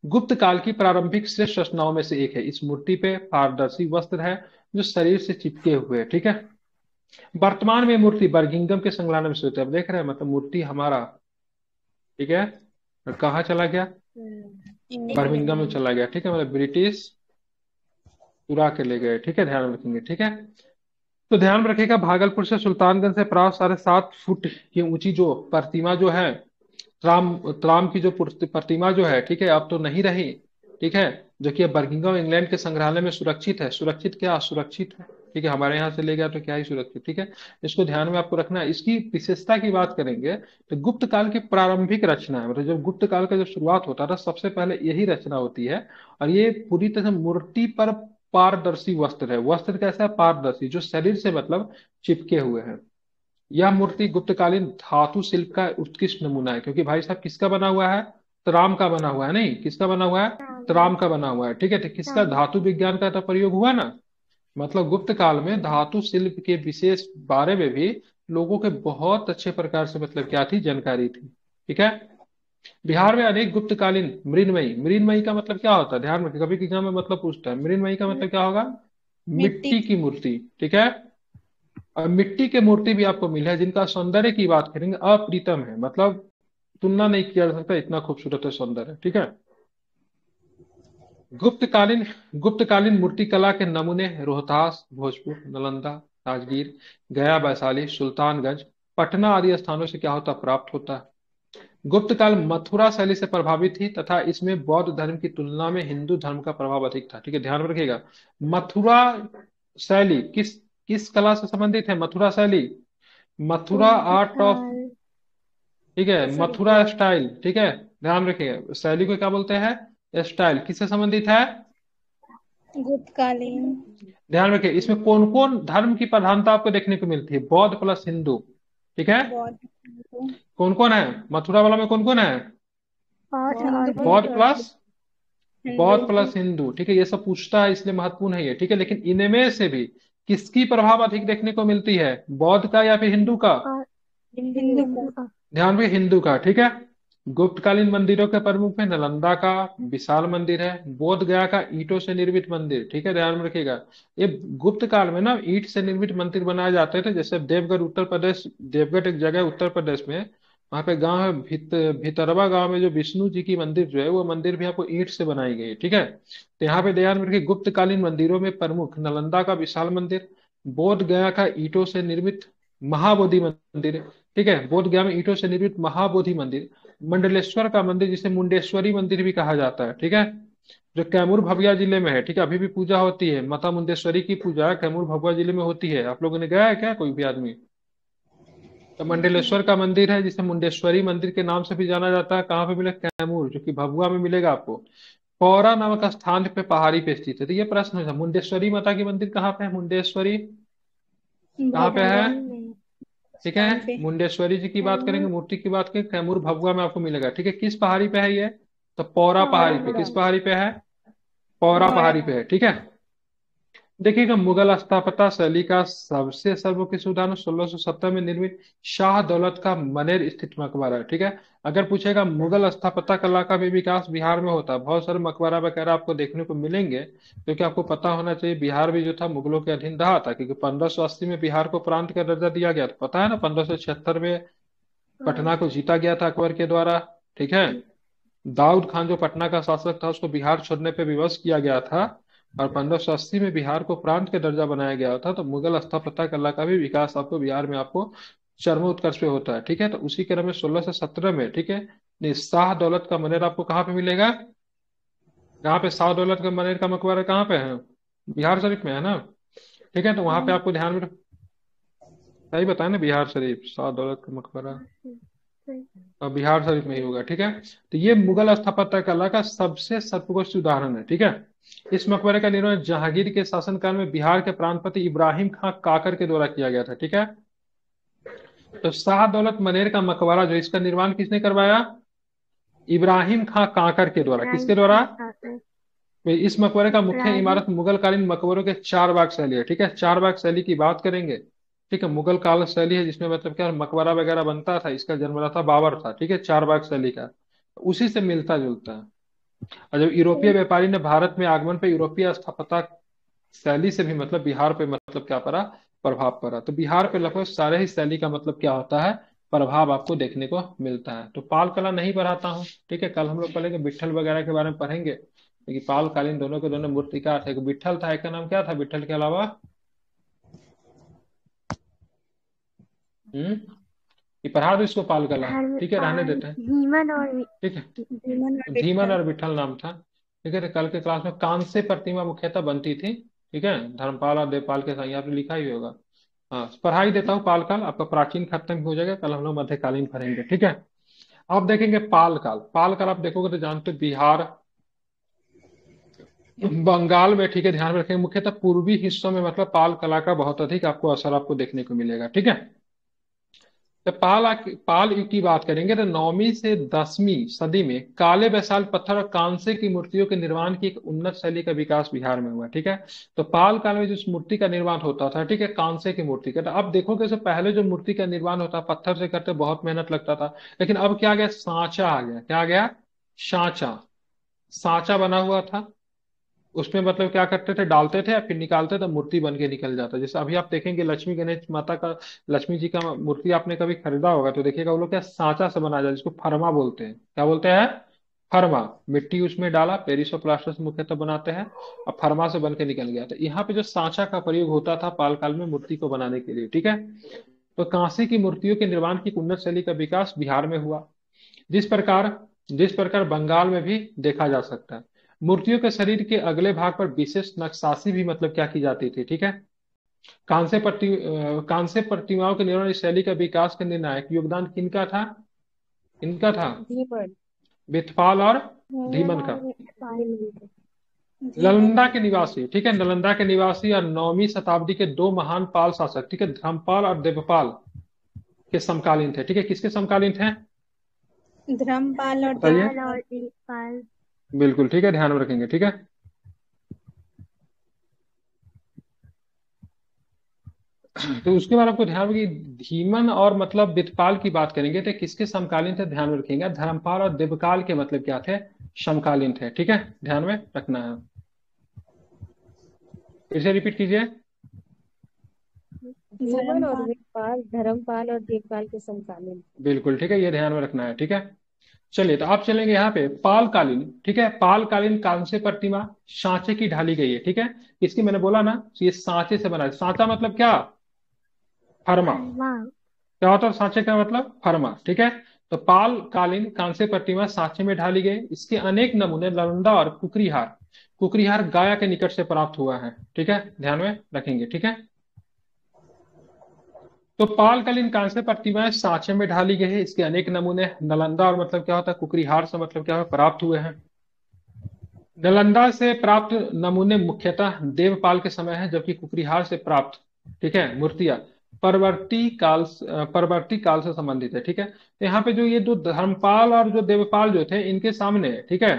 गुप्त काल की प्रारंभिक श्रेष्ठ रचनाओं में से एक है। इस मूर्ति पे पारदर्शी वस्त्र है जो शरीर से चिपके हुए है। ठीक है, वर्तमान में मूर्ति बर्मिंघम के संग्रहालय में स्थित है। अब देख रहे हैं मतलब मूर्ति हमारा ठीक है कहाँ चला गया, बर्मिंघम में चला गया। ठीक है, मतलब ब्रिटिश चुरा के ले गए। ठीक है, ध्यान रखेंगे। ठीक है, तो ध्यान में रखिएगा भागलपुर से सुल्तानगंज से प्राप्त 7.5 फुट की ऊंची जो प्रतिमा जो है, त्राम त्राम की जो प्रतिमा जो है ठीक है अब तो नहीं रही। ठीक है, जो कि अब बर्मिंघम इंग्लैंड के संग्रहालय में सुरक्षित है, सुरक्षित क्या सुरक्षित है। ठीक है, हमारे यहाँ से ले गया तो क्या ही सूरत थी, ठीक है। इसको ध्यान में आपको रखना है। इसकी विशेषता की बात करेंगे तो गुप्त काल की प्रारंभिक रचना है, मतलब जब गुप्त काल का जब शुरुआत होता था सबसे पहले यही रचना होती है। और ये पूरी तरह से मूर्ति पर पारदर्शी वस्त्र है। वस्त्र कैसा है? पारदर्शी, जो शरीर से मतलब चिपके हुए हैं। यह मूर्ति गुप्तकालीन धातु शिल्प का उत्कृष्ट नमूना है, क्योंकि भाई साहब किसका बना हुआ है? त्राम का बना हुआ है, नहीं किसका बना हुआ है? त्राम का बना हुआ है, ठीक है। तो किसका? धातु विज्ञान का तो प्रयोग हुआ ना। मतलब गुप्त काल में धातु शिल्प के विशेष बारे में भी लोगों के बहुत अच्छे प्रकार से मतलब क्या थी? जानकारी थी, ठीक है। बिहार में अनेक गुप्तकालीन मृन्मयी, मृन्मयी का मतलब क्या होता है? ध्यान रखिए, कभी एग्जाम में मतलब पूछता है मृन्मयी का मतलब क्या होगा? मिट्टी मिट्टी की मूर्ति, ठीक है। और मिट्टी के मूर्ति भी आपको मिले हैं जिनका सौंदर्य की बात करेंगे अप्रीतम है, मतलब तुलना नहीं किया जा सकता, इतना खूबसूरत है सौंदर्य, ठीक है। गुप्तकालीन गुप्तकालीन मूर्तिकला के नमूने रोहतास, भोजपुर, नालंदा, राजगीर, गया, वैशाली, सुल्तानगंज, पटना आदि स्थानों से क्या होता? प्राप्त होता है। गुप्त काल मथुरा शैली से प्रभावित थी तथा इसमें बौद्ध धर्म की तुलना में हिंदू धर्म का प्रभाव अधिक था, ठीक है, ध्यान में रखिएगा। मथुरा शैली किस किस कला से संबंधित है? मथुरा शैली, मथुरा आर्ट ऑफ, ठीक है, मथुरा स्टाइल, ठीक है, ध्यान रखिएगा। शैली को क्या बोलते हैं? स्टाइल। किससे संबंधित है? गुप्तकालीन ध्यान रखिए, इसमें कौन कौन धर्म की प्रधानता आपको देखने को मिलती है? बौद्ध प्लस हिंदू, ठीक है। बौद्ध हिंदू कौन कौन है मथुरा वाला में? कौन कौन है? बौद्ध प्लस हिंदू बौद्ध प्लस हिंदू, ठीक है। ये सब पूछता है इसलिए महत्वपूर्ण है ये, ठीक है। लेकिन इनमें से भी किसकी प्रभाव अधिक देखने को मिलती है? बौद्ध का या फिर हिंदू का? हिंदू का ध्यान में, हिंदू का, ठीक है। गुप्तकालीन मंदिरों के प्रमुख में नालंदा का विशाल मंदिर है, बोध गया का ईंटों से निर्मित मंदिर, ठीक है, ध्यान में रखिएगा। ये गुप्त काल में ना ईंट से निर्मित मंदिर बनाए जाते थे। जैसे देवगढ़ उत्तर प्रदेश, देवगढ़ एक जगह है उत्तर प्रदेश में, वहां पे गांव है भितरवा गांव में, जो विष्णु जी की मंदिर जो है वो मंदिर भी आपको ईंट से बनाई गई है, ठीक है। तो यहाँ पे ध्यान में रखिए, गुप्तकालीन मंदिरों में प्रमुख नालंदा का विशाल मंदिर, बोध गया का ईंटों से निर्मित महाबोधि मंदिर, ठीक है, बोध गया में ईंटों से निर्मित महाबोधि मंदिर, मंडलेश्वर का मंदिर जिसे मुंडेश्वरी मंदिर भी कहा जाता है, ठीक है, जो कैमूर भगवा जिले में है, ठीक है। अभी भी पूजा होती है, माता मुंडेश्वरी की पूजा कैमूर भगवा जिले में होती है। आप लोगों ने गया है क्या कोई भी आदमी? तो मंडलेश्वर का मंदिर है जिसे मुंडेश्वरी मंदिर के नाम से भी जाना जाता है। कहाँ पे मिलेगा? कैमूर, जो कि भभुआ में मिलेगा आपको। पौरा नामक स्थान पे पहाड़ी पे स्थित है। तो ये प्रश्न है, मुंडेश्वरी माता की मंदिर कहाँ पे है? मुंडेश्वरी कहाँ पे है? ठीक स्थान है, पे मुंडेश्वरी जी की बात करेंगे, मूर्ति की बात करें, कैमूर भभुआ में आपको मिलेगा, ठीक है। किस पहाड़ी पे है ये? तो पौरा पहाड़ी पे। किस पहाड़ी पे है? पौरा पौड़ा पहाड़ी पे है, ठीक है। देखिएगा, मुगल स्थापत्य शैली का सबसे सर्वोत्कृष्ट उदाहरण 1670 में निर्मित शाह दौलत का मनेर स्थित मकबरा है, ठीक है। अगर पूछेगा मुगल स्थापत्य कला का भी विकास बिहार में होता है, बहुत सारे मकबरा वगैरह आपको देखने को मिलेंगे, क्योंकि आपको पता होना चाहिए बिहार भी जो था मुगलों के अधीन रहा था, क्योंकि 1580 में बिहार को प्रांत का दर्जा दिया गया था, पता है ना। 1576 में पटना को जीता गया था अकबर के द्वारा, ठीक है। दाऊद खान जो पटना का शासक था उसको बिहार छोड़ने पे विवश किया गया था, और 1580 में बिहार को प्रांत का दर्जा बनाया गया था। तो मुगल स्थापत्य कला का भी विकास आपको बिहार में आपको चरमोत्कर्ष पे होता है, ठीक है। तो उसी क्रम में 1617 में, ठीक है, ये शाह दौलत का मनेर आपको कहाँ पे मिलेगा? यहाँ पे शाह दौलत का मनेर का मकबरा कहाँ पे है? बिहार शरीफ में है ना, ठीक है। तो वहां पे आपको ध्यान में सही बताया ना, बिहार शरीफ शाह दौलत का मकबरा और बिहार शरीफ में ही होगा, ठीक है। तो ये मुगल स्थापत्य कला का सबसे सर्वोत्कृष्ट उदाहरण है, ठीक है। इस मकबरे का निर्माण जहांगीर के शासनकाल में बिहार के प्रांतपति इब्राहिम खां काकर के द्वारा किया गया था, ठीक है। तो शाह दौलत मनेर का मकबरा जो, इसका निर्माण किसने करवाया? इब्राहिम खां काकर के द्वारा। किसके द्वारा? तो इस मकबरे का मुख्य इमारत मुगल कालीन मकबरों के चार बाग शैली है, ठीक है। चार बाग शैली की बात करेंगे, ठीक है, मुगल काल शैली है जिसमें मतलब क्या मकबरा वगैरह बनता था, इसका जन्मदाता बाबर था, ठीक है, चार बाग शैली का, उसी से मिलता जुलता है। और जब यूरोपीय व्यापारी ने भारत में आगमन पे यूरोपीय स्थापत्य शैली से भी मतलब बिहार पे मतलब क्या पड़ा? प्रभाव पड़ा। तो बिहार पे लगभग सारे ही शैली का मतलब क्या होता है? प्रभाव आपको देखने को मिलता है। तो पाल कला नहीं पढ़ाता हूँ, ठीक है, कल हम लोग पढ़ेंगे विट्ठल वगैरह के बारे में पढ़ेंगे, क्योंकि पाल कालीन दोनों के दोनों मूर्तिकार थे। एक विट्ठल था, एक का नाम क्या था विट्ठल के अलावा? ये पढ़ा दो इसको, पाल कला, ठीक है, रहने देते हैं, ठीक है। भीमन और धीमन विट्ठल और विट्ठल नाम था, ठीक है। तो कल के क्लास में कांस्य प्रतिमा मुख्यतः बनती थी, ठीक है, धर्मपाल और देवपाल के साथ यहाँ पे लिखा ही होगा। हाँ, पढ़ाई देता हूँ पाल काल, आपका प्राचीन खत्म हो जाएगा, कल हम लोग मध्यकालीन पढ़ेंगे, ठीक है। अब देखेंगे पाल काल। पाल काल आप देखोगे तो जानते हो बिहार, बंगाल में, ठीक है, ध्यान में रखेंगे, मुख्यतः पूर्वी हिस्सों में मतलब पाल कला का बहुत अधिक आपको असर आपको देखने को मिलेगा, ठीक है। तो पाल युग की बात करेंगे तो 9वीं से 10वीं सदी में काले बैसाल पत्थर और कांसे की मूर्तियों के निर्माण की एक उन्नत शैली का विकास बिहार में हुआ, ठीक है। तो पाल काल में जिस मूर्ति का निर्माण होता था, ठीक है, कांसे की मूर्ति का, तो अब देखोगे तो पहले जो मूर्ति का निर्माण होता पत्थर से करते बहुत मेहनत लगता था, लेकिन अब क्या आ गया, सांचा आ गया। क्या आ गया, सांचा। सांचा बना हुआ था, उसमें मतलब क्या करते थे, डालते थे या फिर निकालते थे, मूर्ति बन के निकल जाता। जैसे अभी आप देखेंगे लक्ष्मी गणेश माता का, लक्ष्मी जी का मूर्ति आपने कभी खरीदा होगा तो देखिएगा वो लोग क्या सांचा से बनाया जाता है, जिसको फरमा बोलते हैं। क्या बोलते हैं, फरमा। मिट्टी उसमें डाला, पेरिस और प्लास्टर से मुख्यतः बनाते हैं, और फरमा से बन के निकल गया। तो यहाँ पे जो सांचा का प्रयोग होता था पाल काल में मूर्ति को बनाने के लिए, ठीक है। तो कांसे की मूर्तियों के निर्माण की एक उन्नत शैली का विकास बिहार में हुआ, जिस प्रकार जिस प्रकार बंगाल में भी देखा जा सकता है। मूर्तियों के शरीर के अगले भाग पर विशेष नक्काशी भी मतलब क्या की जाती थी, ठीक है। कांस्य प्रतिमाओं के निर्माण इस शैली का विकास का निर्णायक योगदान किनका था, इनका था धीमन। बिथपाल और धीमन का। नालंदा के निवासी, ठीक है, नालंदा के निवासी और 9वीं शताब्दी के दो महान पाल शासक, ठीक है, धर्मपाल और देवपाल के समकालीन थे, ठीक है। किसके समकालीन थे, धर्मपाल और बताइए। देवपाल। बिल्कुल ठीक है, ध्यान में रखेंगे, ठीक है। तो उसके बाद आपको ध्यान में कि धीमन और मतलब बिथपाल की बात करेंगे तो किसके समकालीन थे, ध्यान में रखेंगे। धर्मपाल और देवकाल के मतलब क्या थे, समकालीन थे, ठीक है, ध्यान में रखना है। फिर से रिपीट कीजिए। धीमन और देवपाल, धर्मपाल और देवपाल के समकालीन। बिल्कुल ठीक है, ये ध्यान में रखना है, ठीक है। चलिए तो आप चलेंगे यहाँ पे पालकालीन, ठीक है। पालकालीन कांस्य प्रतिमा सांचे की ढाली गई है, ठीक है। इसकी मैंने बोला ना, ये सांचे से बना है। सांचा मतलब क्या, फरमा। क्या होता है सांचे का मतलब, फरमा, ठीक है। तो पालकालीन कांस्य प्रतिमा सांचे में ढाली गई। इसके अनेक नमूने नालंदा और कुकरीहार, कुकरीहार गाया के निकट से प्राप्त हुआ है, ठीक है, ध्यान में रखेंगे, ठीक है। तो पालकालीन कांस्य प्रतिमाएं सांचे में ढाली गई है। इसके अनेक नमूने नालंदा और मतलब क्या होता है कुकरीहार से मतलब क्या है प्राप्त हुए हैं। नालंदा से प्राप्त नमूने मुख्यतः देवपाल के समय है, जबकि कुकरीहार से प्राप्त, ठीक है, मूर्तियां परवर्ती काल से संबंधित है, ठीक है। तो यहाँ पे जो ये दो धर्मपाल और जो देवपाल जो थे इनके सामने, ठीक है,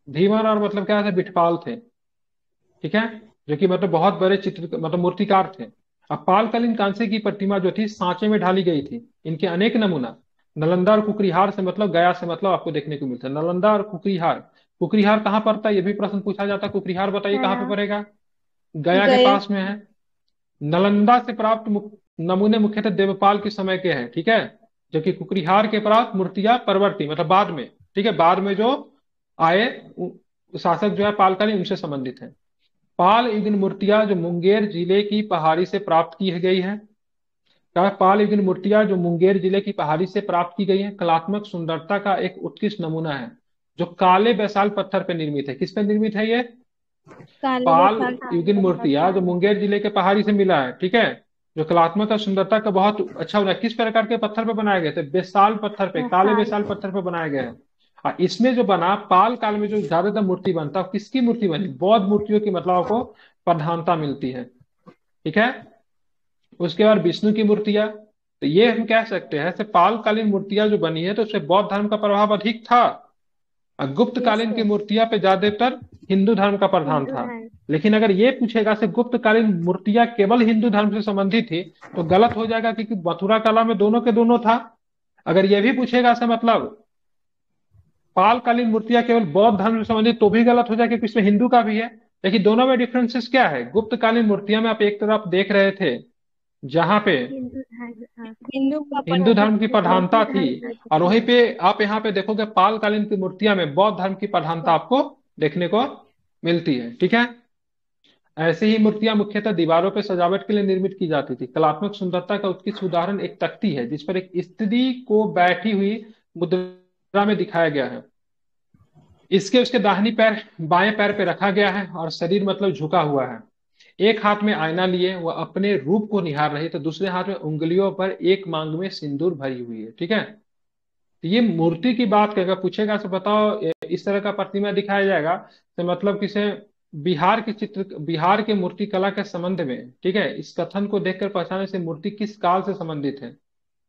धीवर और मतलब क्या थे, बिठपाल थे, ठीक है, जो कि मतलब बहुत बड़े चित्र मतलब मूर्तिकार थे। अब पालकालीन कांसे की प्रतिमा जो थी सांचे में ढाली गई थी। इनके अनेक नमूना नालंदा और कुकरीहार से मतलब गया से मतलब आपको देखने को मिलता है। नालंदा और कुकरीहार, कुकरीहार कहाँ पड़ता है ये भी प्रश्न पूछा जाता है। कुकरीहार बताइए कहाँ पे पड़ेगा, गया के गया। पास में है। नालंदा से प्राप्त नमूने मुख्यतः देवपाल के समय के हैं, ठीक है, जबकि कुकरीहार के प्राप्त मूर्तियां परवर्ती मतलब बाद में, ठीक है, बाद में जो आए शासक जो है पालकालीन उनसे संबंधित है। पाल युगीन मूर्तियां जो मुंगेर जिले की पहाड़ी से प्राप्त की गई है। क्या, पाल युगीन मूर्तियां जो मुंगेर जिले की पहाड़ी से प्राप्त की गई है, कलात्मक सुंदरता का एक उत्कृष्ट नमूना है, जो काले बैसाल पत्थर पर निर्मित है। किस पर निर्मित है ये, काले पाल बैसाल युगीन मूर्तियां जो मुंगेर जिले के पहाड़ी से मिला है, ठीक है, जो कलात्मक और सुंदरता का बहुत अच्छा बना है। किस प्रकार के पत्थर पे बनाए गए थे, बेसाल पत्थर पे, काले बेसाल पत्थर पे बनाए गए हैं। और इसमें जो बना पाल काल में जो ज्यादातर मूर्ति बनता है किसकी मूर्ति बनी, बौद्ध मूर्तियों की मतलब आपको प्रधानता मिलती है, ठीक है। उसके बाद विष्णु की मूर्तियां, तो ये हम कह सकते हैं से पालकालीन मूर्तियां जो बनी है तो उसमें बौद्ध धर्म का प्रभाव अधिक था। और गुप्त कालीन की मूर्तियां पे ज्यादातर हिंदू धर्म का प्रधान था। लेकिन अगर ये पूछेगा से गुप्त कालीन मूर्तियां केवल हिंदू धर्म से संबंधित थी तो गलत हो जाएगा, क्योंकि मथुरा कला में दोनों के दोनों था। अगर ये भी पूछेगा से मतलब पालकालीन मूर्तियां केवल बौद्ध धर्म से संबंधित तो भी गलत हो जाएगा, क्योंकि इसमें हिंदू का भी है। लेकिन दोनों में डिफरेंसेस क्या है, गुप्त कालीन मूर्तियां में आप एक तरफ देख रहे थे जहां पे हिंदू धर्म की प्रधानता थी, और वहीं पे आप यहाँ पे देखोगे पालकालीन की मूर्तियां में बौद्ध धर्म की प्रधानता आपको देखने को मिलती है, ठीक है। ऐसे ही मूर्तियां मुख्यतः दीवारों पर सजावट के लिए निर्मित की जाती थी। कलात्मक सुंदरता का उत्कृष्ट उदाहरण एक तख्ती है जिस पर एक स्त्री को बैठी हुई मुद्रा में दिखाया गया है। इसके उसके दाहिनी पैर बाएं पैर पे रखा गया है और शरीर मतलब झुका हुआ है, एक हाथ में आईना लिए वह अपने रूप को निहार रही, तो दूसरे हाथ में उंगलियों पर एक मांग में सिंदूर भरी हुई है। ठीक है, तो ये मूर्ति की बात करेगा, पूछेगा तो बताओ इस तरह का प्रतिमा दिखाया जाएगा तो मतलब किसे बिहार के चित्र, बिहार के मूर्ति कला के संबंध में, ठीक है, इस कथन को देखकर पहचाने से मूर्ति किस काल से संबंधित है।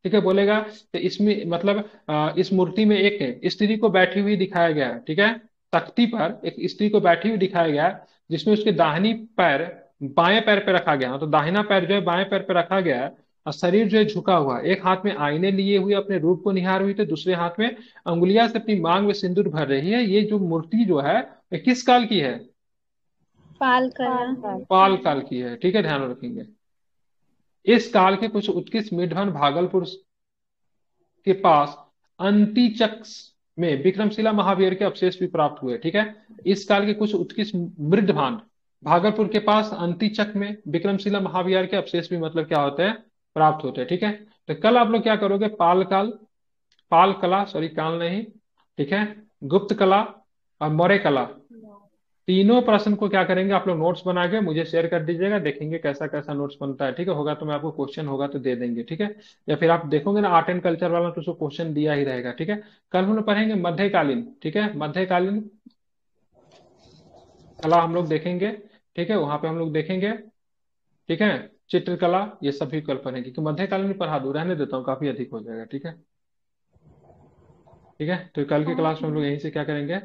ठीक है, बोलेगा तो इसमें मतलब इस मूर्ति में एक स्त्री को बैठी हुई दिखाया गया है। ठीक है, तख्ती पर एक स्त्री को बैठी हुई दिखाया गया है, जिसमें उसके दाहिनी पैर बाएं पैर पे रखा गया है, तो दाहिना पैर जो है बाएं पैर पे रखा गया है, और शरीर जो है झुका हुआ है, एक हाथ में आईने लिए हुए अपने रूप को निहार हुई, तो दूसरे हाथ में अंगुलियां से अपनी मांग में सिंदूर भर रही है। ये जो मूर्ति जो है ये किस काल की है? पाल कला। पाल पाल काल की है। ठीक है, ध्यान रखेंगे। इस काल के कुछ उत्कृष्ट मिडभन भागलपुर के पास अंतिचक में विक्रमशिला महावीर के अवशेष भी प्राप्त हुए। ठीक है, इस काल के कुछ उत्कृष्ट मृदभांड भागलपुर के पास अंतिचक में विक्रमशिला महावीर के अवशेष भी मतलब क्या होते हैं, प्राप्त होते हैं। ठीक है, तो कल आप लोग क्या करोगे, पाल काल, पाल कला, सॉरी काल नहीं, ठीक है, गुप्त कला और मौर्य कला, तीनों प्रश्न को क्या करेंगे आप लोग नोट्स बना के मुझे शेयर कर दीजिएगा, देखेंगे कैसा कैसा नोट्स बनता है। ठीक है, होगा तो मैं आपको क्वेश्चन होगा तो दे देंगे। ठीक है, या फिर आप देखोगे ना आर्ट एंड कल्चर वाला तो उसको क्वेश्चन दिया ही रहेगा। ठीक है, कल हम लोग पढ़ेंगे मध्यकालीन। ठीक है, मध्यकालीन कला हम लोग देखेंगे। ठीक है, वहां पे हम लोग देखेंगे। ठीक है, चित्रकला ये सभी कल पढ़ेंगे, कि मध्यकालीन में पढ़ा दूं, रहने देता हूँ, काफी अधिक हो जाएगा। ठीक है, ठीक है, तो कल की क्लास में हम लोग यहीं से क्या करेंगे,